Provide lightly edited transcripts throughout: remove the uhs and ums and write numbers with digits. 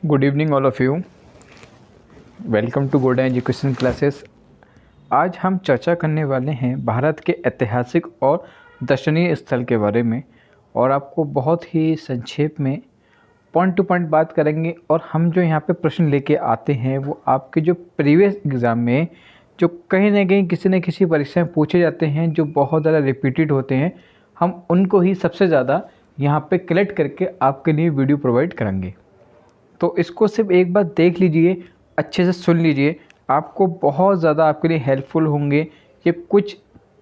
Good evening all of you. Welcome to Golden Education Classes. आज हम चर्चा करने वाले हैं भारत के ऐतिहासिक और दर्शनीय स्थल के बारे में, और आपको बहुत ही संक्षेप में पॉइंट टू पॉइंट बात करेंगे। और हम जो यहाँ पे प्रश्न लेके आते हैं वो आपके जो प्रीवियस एग्ज़ाम में जो कहीं ना कहीं किसी न किसी परीक्षा में पूछे जाते हैं, जो बहुत ज़्यादा रिपीटेड होते हैं, हम उनको ही सबसे ज़्यादा यहाँ पे कलेक्ट करके आपके लिए वीडियो प्रोवाइड करेंगे। तो इसको सिर्फ एक बार देख लीजिए, अच्छे से सुन लीजिए, आपको बहुत ज़्यादा आपके लिए हेल्पफुल होंगे। ये कुछ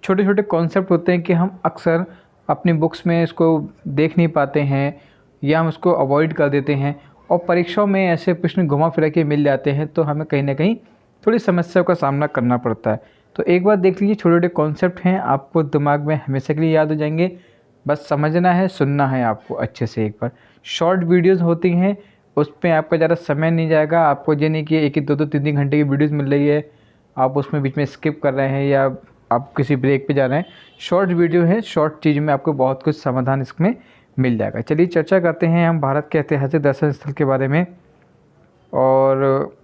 छोटे छोटे कॉन्सेप्ट होते हैं कि हम अक्सर अपनी बुक्स में इसको देख नहीं पाते हैं या हम उसको अवॉइड कर देते हैं, और परीक्षाओं में ऐसे प्रश्न घुमा फिरा के मिल जाते हैं, तो हमें कहीं ना कहीं थोड़ी समस्याओं का सामना करना पड़ता है। तो एक बार देख लीजिए, छोटे छोटे कॉन्सेप्ट हैं, आपको दिमाग में हमेशा के लिए याद हो जाएंगे। बस समझना है, सुनना है आपको अच्छे से। एक बार शॉर्ट वीडियोज़ होती हैं, उस पे आपका ज़्यादा समय नहीं जाएगा। आपको ये नहीं कि एक ही दो तीन घंटे की वीडियोस मिल रही है, आप उसमें बीच में स्किप कर रहे हैं या आप किसी ब्रेक पे जा रहे हैं। शॉर्ट वीडियो है, शॉर्ट चीज़ में आपको बहुत कुछ समाधान इसमें मिल जाएगा। चलिए चर्चा करते हैं हम भारत के ऐतिहासिक दर्शन स्थल के बारे में। और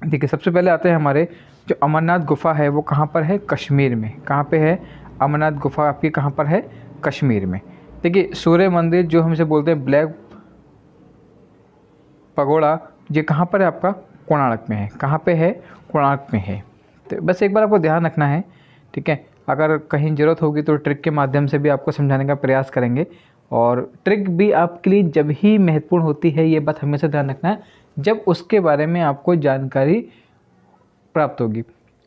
देखिए, सबसे पहले आते हैं हमारे जो अमरनाथ गुफ़ा है वो कहाँ पर है? कश्मीर में। कहाँ पे है अमरनाथ गुफ़ा आपकी? कहाँ पर है? कश्मीर में। देखिए, सूर्य मंदिर जो हम इसे बोलते हैं ब्लैक पगोड़ा, ये कहाँ पर है आपका? कोणार्क में है। कहाँ पे है? कोणार्क में है। तो बस एक बार आपको ध्यान रखना है, ठीक है। अगर कहीं ज़रूरत होगी तो ट्रिक के माध्यम से भी आपको समझाने का प्रयास करेंगे, और ट्रिक भी आपके लिए जब ही महत्वपूर्ण होती है, ये बात हमेशा ध्यान रखना है, जब उसके बारे में आपको जानकारी प्राप्त होगी।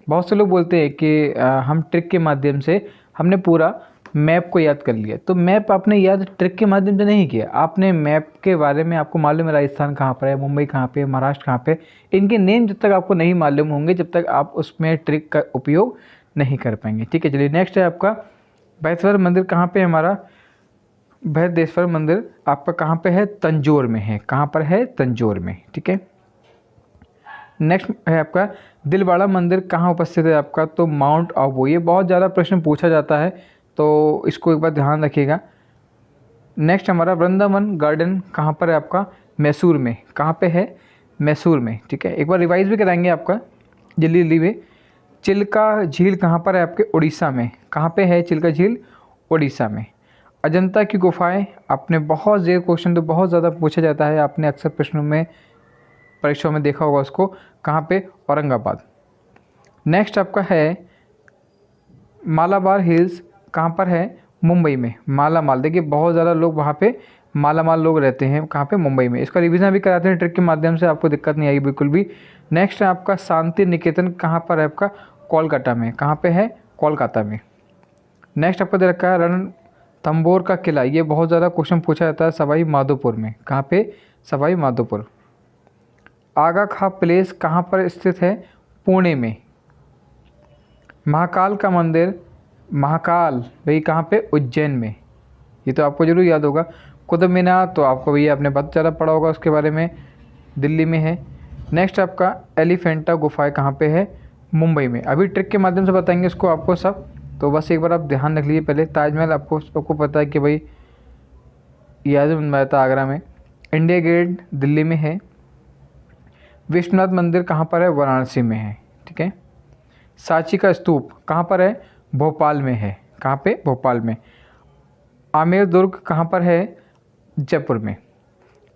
बहुत से लोग बोलते हैं कि हम ट्रिक के माध्यम से हमने पूरा मैप को याद कर लिया। तो मैप आपने याद ट्रिक के माध्यम से नहीं किया, आपने मैप के बारे में आपको मालूम है राजस्थान कहाँ पर है, मुंबई कहाँ पे है, महाराष्ट्र कहाँ पे। इनके नेम जब तक आपको नहीं मालूम होंगे, जब तक आप उसमें ट्रिक का उपयोग नहीं कर पाएंगे, ठीक है। चलिए नेक्स्ट है आपका बृहदेश्वर मंदिर। कहाँ पे है हमारा बृहदेश्वर मंदिर? आपका कहाँ पे है? तंजौर में है। कहाँ पर है? तंजौर में, ठीक है। नेक्स्ट है आपका दिलवाड़ा मंदिर। कहाँ उपस्थित है आपका? तो माउंट आबू। ये बहुत ज़्यादा प्रश्न पूछा जाता है, तो इसको एक बार ध्यान रखिएगा। नेक्स्ट हमारा वृंदावन गार्डन कहाँ पर है आपका? मैसूर में। कहाँ पे है? मैसूर में, ठीक है। एक बार रिवाइज भी कराएंगे आपका जल्दी जल्दी में। चिल्का झील कहाँ पर है आपके? उड़ीसा में। कहाँ पे है चिल्का झील? उड़ीसा में। अजंता की गुफाएं, आपने बहुत ज़्यादा क्वेश्चन तो बहुत ज़्यादा पूछा जाता है, आपने अक्सर प्रश्नों में परीक्षाओं में देखा होगा उसको। कहाँ पे? औरंगाबाद। नेक्स्ट आपका है मालाबार हिल्स। कहाँ पर है? मुंबई में। मालामाल, देखिए बहुत ज़्यादा लोग वहाँ पे मालामाल लोग रहते हैं। कहाँ पे? मुंबई में। इसका रिवीजन भी कराते हैं ट्रिक के माध्यम से, आपको दिक्कत नहीं आएगी बिल्कुल भी। नेक्स्ट है आपका शांति निकेतन। कहाँ पर है आपका? कोलकाता में। कहाँ पे है? कोलकाता में। नेक्स्ट आपको दे रखा है रणथंभौर का किला। ये बहुत ज़्यादा क्वेश्चन पूछा जाता है, सवाई माधोपुर में। कहाँ पे? सवाई माधोपुर। आगा खां प्लेस कहाँ पर स्थित है? पुणे में। महाकाल का मंदिर, महाकाल भाई कहाँ पे? उज्जैन में। ये तो आपको जरूर याद होगा। कुतुब मीनार तो आपको भैया आपने बहुत ज़्यादा पढ़ा होगा उसके बारे में, दिल्ली में है। नेक्स्ट आपका एलिफेंटा गुफाएं कहाँ पे है? मुंबई में। अभी ट्रिक के माध्यम से बताएंगे इसको आपको सब, तो बस एक बार आप ध्यान रख लीजिए। पहले ताजमहल आपको पता है कि भाई ये आज़म बनवाया था आगरा में। इंडिया गेट दिल्ली में है। विश्वनाथ मंदिर कहाँ पर है? वाराणसी में है, ठीक है। सांची का स्तूप कहाँ पर है? भोपाल में है। कहाँ पे? भोपाल में। आमेर दुर्ग कहाँ पर है? जयपुर में।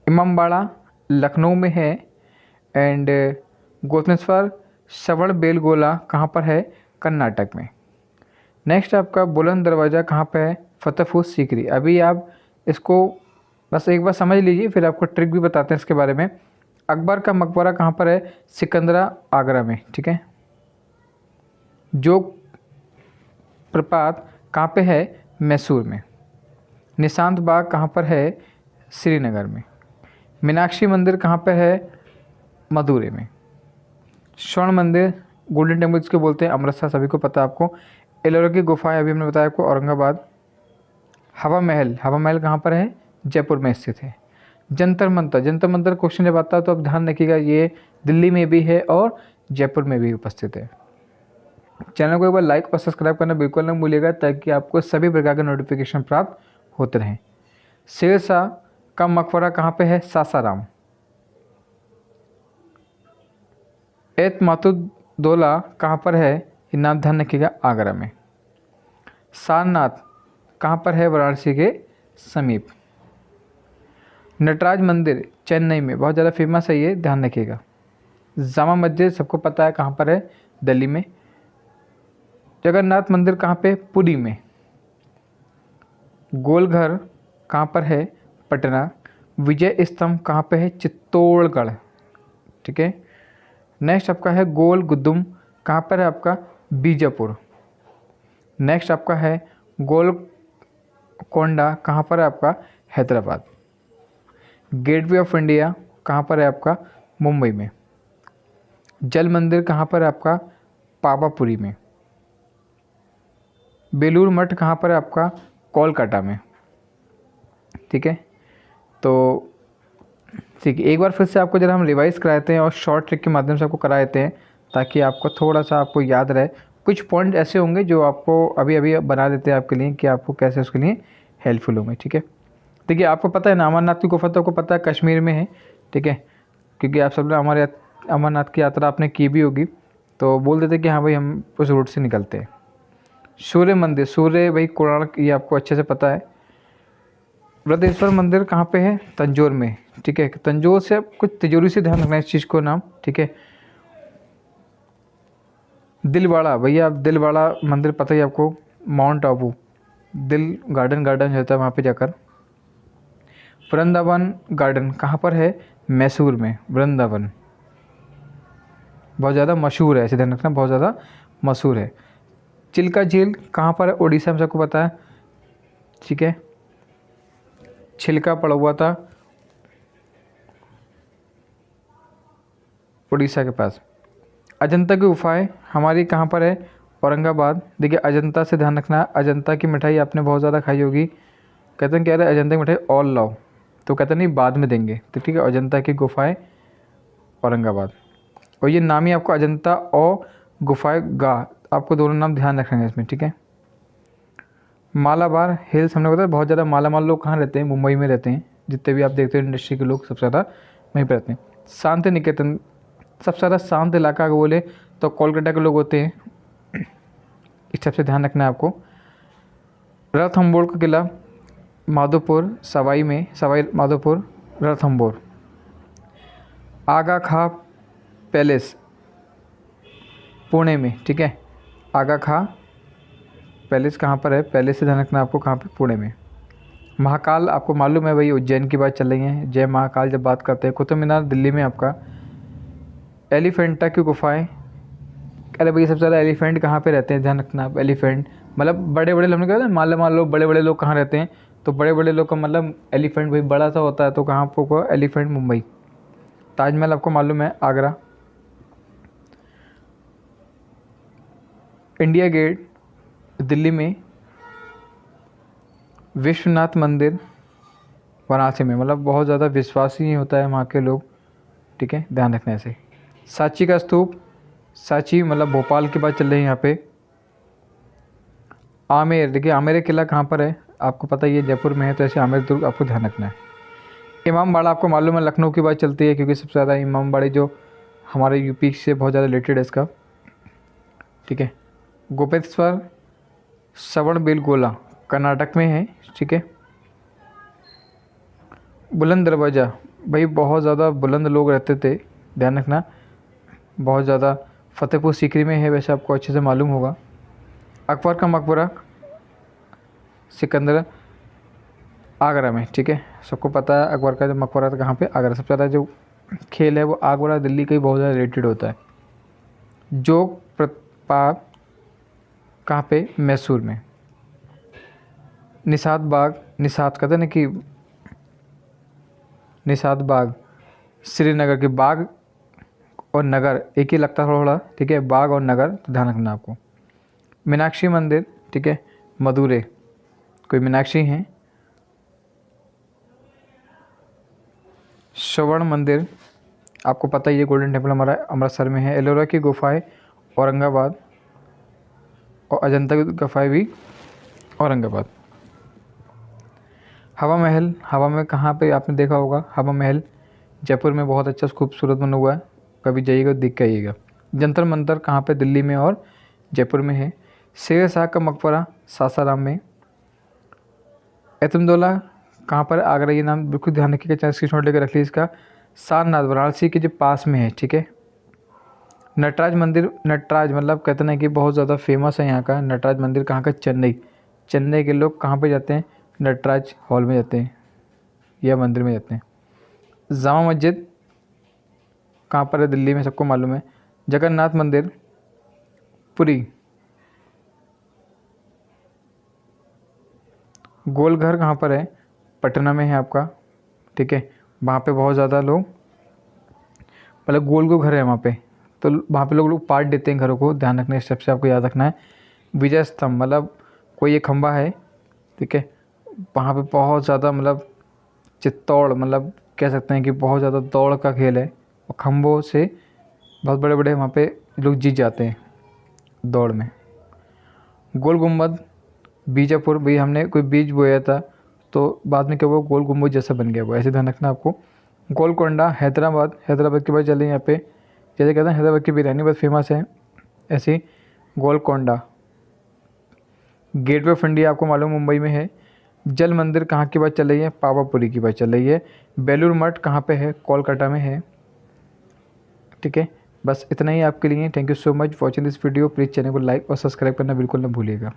इमामबाड़ा लखनऊ में है। एंड गोतनेश्वर श्रवण बेलगोला कहाँ पर है? कर्नाटक में। नेक्स्ट आपका बुलंद दरवाज़ा कहाँ पे है? फतेहपुर सीकरी। अभी आप इसको बस एक बार समझ लीजिए, फिर आपको ट्रिक भी बताते हैं इसके बारे में। अकबर का मकबरा कहाँ पर है? सिकंदरा आगरा में, ठीक है। जोग प्रपात कहाँ पे है? मैसूर में। निशांत बाग कहाँ पर है? श्रीनगर में। मीनाक्षी मंदिर कहाँ पे है? मदुरै में। स्वर्ण मंदिर गोल्डन टेम्पल जिसको बोलते हैं, अमृतसर, सभी को पता है आपको। एलोरा की गुफाएं अभी हमने बताया आपको, औरंगाबाद। हवा महल कहाँ पर है? जयपुर में स्थित है। जंतर मंतर क्वेश्चन जब आता है तो आप ध्यान रखिएगा, ये दिल्ली में भी है और जयपुर में भी उपस्थित है। चैनल को एक बार लाइक और सब्सक्राइब करना बिल्कुल ना भूलिएगा, ताकि आपको सभी प्रकार के नोटिफिकेशन प्राप्त होते रहें। शेरशाह का मकबरा कहाँ पे है? सासाराम। एतमातुद्दौला कहाँ पर है, ये नाम ध्यान रखिएगा, आगरा में। सारनाथ कहाँ पर है, वाराणसी के समीप। नटराज मंदिर चेन्नई में, बहुत ज़्यादा फेमस है ये, ध्यान रखिएगा। जामा मस्जिद सबको पता है कहाँ पर है, दिल्ली में। जगन्नाथ मंदिर कहाँ पे, पुरी में। गोलघर कहाँ पर है, पटना। विजय स्तंभ कहाँ पे है, चित्तौड़गढ़, ठीक है। नेक्स्ट आपका है गोल गुद्दुम, कहाँ पर है आपका, बीजापुर। नेक्स्ट आपका है गोलकोंडा, कहाँ पर है आपका, हैदराबाद। गेटवे ऑफ इंडिया कहाँ पर है आपका, मुंबई में। जल मंदिर कहाँ पर है आपका, पावापुरी में। बेलूर मठ कहाँ पर है आपका, कोलकाता में, ठीक है। तो ठीक है, एक बार फिर से आपको जरा हम रिवाइज कराते हैं और शॉर्ट ट्रिक के माध्यम से आपको करा देते हैं, ताकि आपको थोड़ा सा आपको याद रहे। कुछ पॉइंट ऐसे होंगे जो आपको अभी अभी बना देते हैं आपके लिए कि आपको कैसे उसके लिए हेल्पफुल होंगे, ठीक है। देखिए आपको पता है ना, अमरनाथ की गुफा तो आपको पता है कश्मीर में है, ठीक है, क्योंकि आप सब लोग अमरनाथ की यात्रा आपने की भी होगी, तो बोल देते कि हाँ भाई हम उस रूट से निकलते हैं। सूर्य मंदिर, सूर्य भाई कोणार्क, ये आपको अच्छे से पता है। बृहदेश्वर मंदिर कहाँ पे है, तंजौर में, ठीक है। तंजौर से कुछ तिजोरी से ध्यान रखना है इस चीज़ को नाम, ठीक है। दिलवाड़ा, भैया दिलवाड़ा मंदिर पता ही आपको, माउंट आबू, दिल गार्डन होता है वहाँ पे जाकर। वृंदावन गार्डन कहाँ पर है, मैसूर में, वृंदावन बहुत ज़्यादा मशहूर है, ऐसे ध्यान रखना, बहुत ज़्यादा मशहूर है। चिल्का झील कहाँ पर है, उड़ीसा में, सबको पता है, ठीक है। छिलका पड़ा हुआ था उड़ीसा के पास। अजंता की गुफाएं हमारी कहाँ पर है, औरंगाबाद। देखिए अजंता से ध्यान रखना, अजंता की मिठाई आपने बहुत ज़्यादा खाई होगी। कहते हैं कह रहे अजंता की मिठाई और लाओ, तो कहते नहीं बाद में देंगे, तो ठीक है। अजंता की गुफाएं औरंगाबाद, और ये नाम ही आपको अजंता और गुफाएं गा, आपको दोनों नाम ध्यान रखना है इसमें, ठीक है। मालाबार हिल्स हमने बताया, बहुत ज़्यादा मालामाल लोग कहाँ रहते हैं, मुंबई में रहते हैं। जितने भी आप देखते हैं इंडस्ट्री के लोग सबसे ज़्यादा वहीं पर रहते हैं। शांति निकेतन, सबसे ज़्यादा शांत इलाका अगर बोले तो कोलकाता के लोग होते हैं, इस सबसे ध्यान रखना है आपको। रणथंबोर का किला माधोपुर, सवाई में, सवाई माधोपुर, रणथंबोर। आगा खां पैलेस पुणे में, ठीक है। आगा खां पैलेस कहाँ पर है, पैलेस से ध्यान रखना आपको, कहाँ पे, पुणे में। महाकाल आपको मालूम है भाई, उज्जैन की बात चल रही है, जय महाकाल जब बात करते हैं। कुतुब मीनार दिल्ली में आपका। एलिफेंटा की गुफाएं, अरे भैया सबसे ज़्यादा एलिफेंट कहाँ पे रहते हैं, ध्यान रखना आप। एलिफेंट मतलब बड़े बड़े, हमने कहा था माला लोग, बड़े बड़े लोग कहाँ रहते हैं, तो बड़े बड़े लोग का मतलब एलिफेंट भाई बड़ा सा होता है, तो कहाँ आपको एलिफेंट, मुंबई। ताजमहल आपको मालूम है, आगरा। इंडिया गेट दिल्ली में। विश्वनाथ मंदिर वाराणसी में, मतलब बहुत ज़्यादा विश्वासी होता है वहाँ के लोग, ठीक है, ध्यान रखना ऐसे। सांची का स्तूप, सांची मतलब भोपाल की बात चल रही है यहाँ पे। आमेर, देखिए आमेर किला कहाँ पर है, आपको पता ही है जयपुर में है, तो ऐसे आमेर दुर्ग आपको ध्यान रखना है। इमामबाड़ा आपको मालूम है, लखनऊ की बात चलती है, क्योंकि सबसे ज़्यादा इमामबाड़ी जो हमारे यूपी से बहुत ज़्यादा रिलेटेड है इसका, ठीक है। गोपेश्वर श्रवणबेलगोला कर्नाटक में है, ठीक है। बुलंद दरवाज़ा, भाई बहुत ज़्यादा बुलंद लोग रहते थे, ध्यान रखना, बहुत ज़्यादा। फतेहपुर सीकरी में है, वैसे आपको अच्छे से मालूम होगा। अकबर का मकबरा सिकंदर आगरा में, ठीक है, सबको पता है। अकबर का जो मकबरा था कहाँ पे, आगरा। सबसे ज़्यादा जो खेल है वो आगरा दिल्ली का ही बहुत ज़्यादा रिलेटेड होता है। जोग प्रपात कहाँ पे, मैसूर में। निषाद बाग, निषाद कहते ना कि निषाद बाग, श्रीनगर के बाग और नगर एक ही लगता है थोड़ा, ठीक है, बाग और नगर, तो ध्यान रखना आपको। मीनाक्षी मंदिर, ठीक है, मदुरै, कोई मीनाक्षी हैं। स्वर्ण मंदिर आपको पता ही है, गोल्डन टेम्पल हमारा अमृतसर में है। एलोरा की गुफाएं औरंगाबाद, और अजंता की गुफाएं भी औरंगाबाद। हवा महल, हवा में कहाँ पे आपने देखा होगा, हवा महल जयपुर में बहुत अच्छा खूबसूरत बना हुआ है, कभी जाइएगा देख के आइएगा। जंतर मंतर कहाँ पे, दिल्ली में और जयपुर में है। शेर शाह का मकबरा सासाराम में। एतमदौला कहाँ पर, आगरा, ये नाम बिल्कुल ध्यान रखिएगा, चाहे स्क्रीनशॉट लेकर रख लीजिए इसका। सारनाथ वाराणसी के जो पास में है, ठीक है। नटराज मंदिर, नटराज मतलब कहते हैं कि बहुत ज़्यादा फेमस है यहाँ का नटराज मंदिर, कहाँ का, चेन्नई। चेन्नई के लोग कहाँ पे जाते हैं, नटराज हॉल में जाते हैं या मंदिर में जाते हैं। जामा मस्जिद कहाँ पर है, दिल्ली में, सबको मालूम है। जगन्नाथ मंदिर पुरी। गोलघर कहाँ पर है, पटना में है आपका, ठीक है। वहाँ पे बहुत ज़्यादा लोग, मतलब गोल को घर है वहाँ पे, तो वहाँ पे लोग पार्ट देते हैं घरों को, ध्यान रखना, इस स्टेप से आपको याद रखना है। विजय स्तंभ मतलब कोई एक खंबा है, ठीक है। वहाँ पे बहुत ज़्यादा मतलब चित्तौड़, मतलब कह सकते हैं कि बहुत ज़्यादा दौड़ का खेल है, और खंभों से बहुत बड़े बड़े वहाँ पे लोग जीत जाते हैं दौड़ में। गोल गुम्बद बीजापुर, भाई हमने कोई बीज बोया था तो बाद में क्या हुआ, गोल गुम्बद जैसा बन गया वो, ऐसे ध्यान रखना आपको। गोलकोंडा हैदराबाद, हैदराबाद के बाद चले यहाँ पे, जैसे कहते हैं हैदराबाद की बिरयानी बहुत फेमस है, ऐसे ही गोलकोंडा। गेटवे ऑफ इंडिया आपको मालूम मुंबई में है। जल मंदिर कहाँ की बात चल रही है, पावापुरी की बात चल रही है। बेलूर मठ कहाँ पे है, कोलकाता में है, ठीक है। बस इतना ही आपके लिए। Thank you so much watching this video. Please channel को लाइक और सब्सक्राइब करना बिल्कुल ना भूलिएगा।